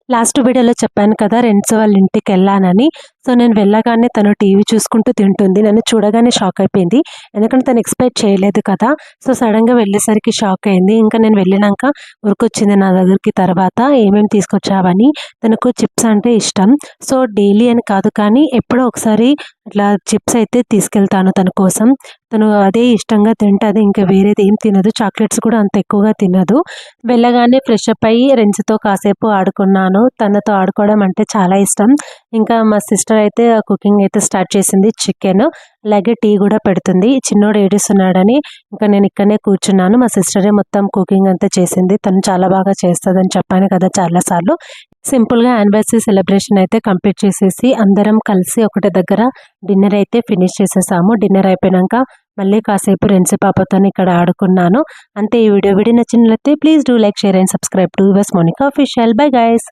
Last వీడియోలో చెప్పాను కదా రెంట్స్ వాళ్ళ ఇంటికెళ్ళానని. సో, నేను వెళ్ళగానే తను టీవీ చూసుకుంటూ తింటుంది. నన్ను చూడగానే షాక్ అయిపోయింది. ఎందుకంటే తను ఎక్స్‌పెక్ట్ చేయలేదు కదా! సో, సడెన్‌గా వెళ్ళేసరికి షాక్ అయింది. ఇంకా నేను వెళ్ళినంక ఉరికొచ్చింది నా దగ్గరికి తర్వాత ఏమేమి తీసుకొచ్చావని. తనకు చిప్స్ అంటే ఇష్టం. సో, డైలీ అని కాదు కానీ ఎప్పుడో ఒకసారి ఇట్లా చిప్స్ అయితే తీసుకెళ్తాను తన కోసం. తను అదే ఇష్టంగా తింటది. ఇంకా వేరేది ఏం తినదు. చాక్లెట్స్ కూడా అంత ఎక్కువగా తినదు. వెళ్ళగానే ఫ్రెష్ అప్ అయ్యి రెంట్స్‌తో కాసేపు ఆడుకున్నాను. తనతో ఆడుకోవడం అంటే చాలా ఇష్టం. ఇంకా మా సిస్టర్ అయితే కుకింగ్ అయితే స్టార్ట్ చేసింది చికెను. అలాగే టీ గూడా పెడుతుంది. చిన్నోడు ఏడుస్తున్నాడని ఇంకా నేను ఇక్కడనే కూర్చున్నాను. మా సిస్టరే మొత్తం కుకింగ్ అంతా చేసింది. తను చాలా బాగా చేస్తదని చెప్పాను కదా చాలా సార్లు. సింపుల్‌గా యానివర్సరీ సెలబ్రేషన్ అయితే కంప్లీట్ చేసేసి అందరం కలిసి ఒకటే దగ్గర డిన్నర్ అయితే ఫినిష్ చేసేసాము. డిన్నర్ అయిపోయినంక మళ్ళీ కాసేపు రెండ్స్ పాపతోని ఇక్కడ ఆడుకున్నాను. అంతే ఈ వీడియో నచ్చినట్లయితే please do like, share and subscribe to yours Monika official. Bye guys.